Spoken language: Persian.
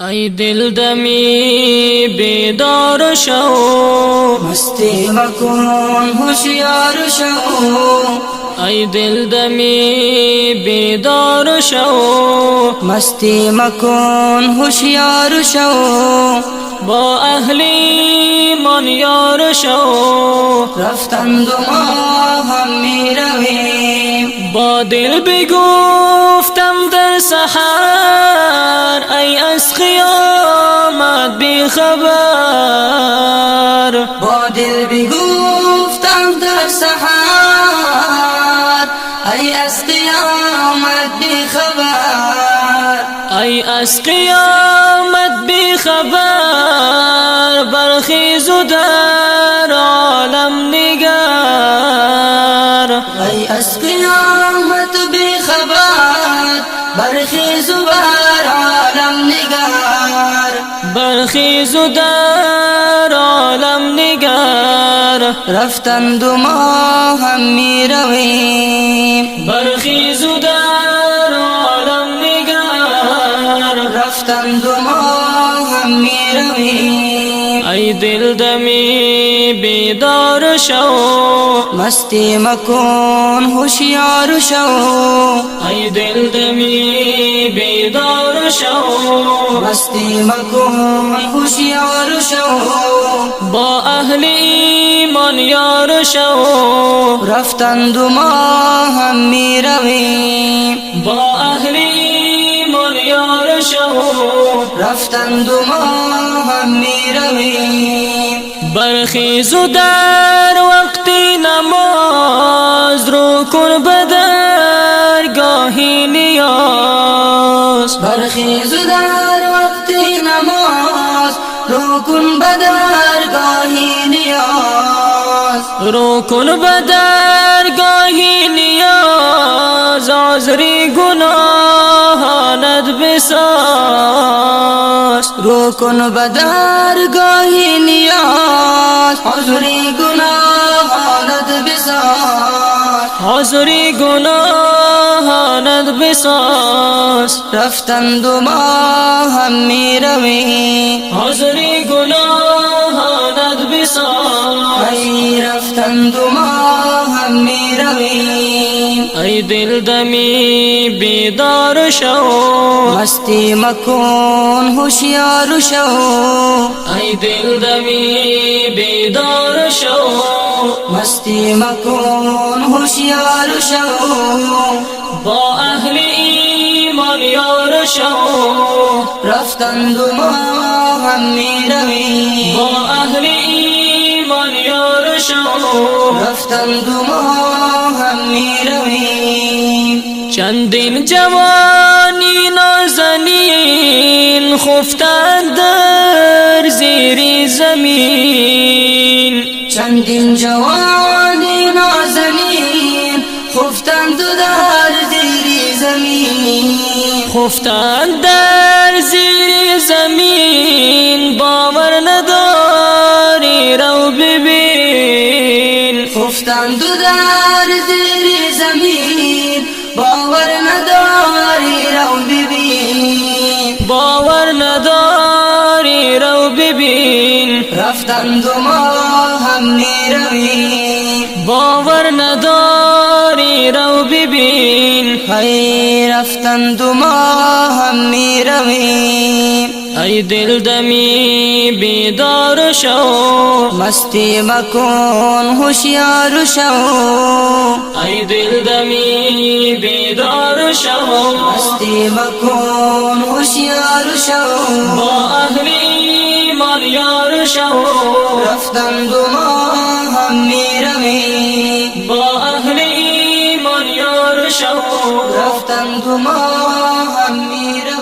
ای دل دمی بیدار شو، مستی مکن ہوشیار شو. ای دل دمی بیدار شو، مستی مکن ہوشیار شو. با اهلی من یار شو، رفتند و ما هم می رویم. با دل بگفتم در سحر، ای از قیامت بی خبر. با دل بگفتم در سحر، ای از قیامت بی خبر. ای از قیامت بی خبر، برخیز و در عالم نگر. ای از قیامت بی خبر، برخیز و بر عالم نگر. برخیز و در عالم نگر. رفتند و ما هم می رویم. برخیز و در عالم نگر. رفتند و ما هم می رویم. ای دل دمی بیدار شو، مستی مکن ہوشیار شو. ای دل دمی بیدار شو، مستی مکن ہوشیار شو. با اهل ایمان یار شو، رفتند و ما هم می رویم. با اهل ایمان یار شو. رفتند و ما هم می رویم. برخیز و در وقت نماز، رو کن به درگاهی نیاز. برخیز و در وقت نماز، رو کن به درگاهی نیاز. رو کن به درگاهی نیاز، عذری گناهانت بساز. رو کن به درگاهی نیاز، عذری گناهانت بساز. عذری گناهانت بساز. رفتند و ما هم می رویم. عذری گناهانت بساز. ای رفتند و ما هم می رویم. ای دل دمی بیدار شو، مستی مکن ہوشیار شو. ای دل دمی بیدار شو، مستی مکن ہوشیار شو. با اهل ایمان یار شو. رفتند و ما هم می رویم. با اهل ایمان یار شو. رفتند و ما هم می رویم. چندین جوانی نازنین، خفتند در زیر زمین. چندین جوانی نازنین، خفتند در زیر زمین. خفتند در زیر زمین، باور نداری رو ببین. خفتند در زیر زمین، باور نداری رو ببین. باور نداری رو ببین. رفتند و ما هم می رویم. باور نداری رو ببین. ای رفتند و ما هم می رویم. ای دل دمی بیدار شو، مستی مکن ہوشیار شو. ای دل دمی بیدار شو، مستی مکن ہوشیار شو. با اهل ایمان یار شو. رفتند و ما هم می رویم. با اهل ایمان یار شو. رفتند و ما هم می رویم.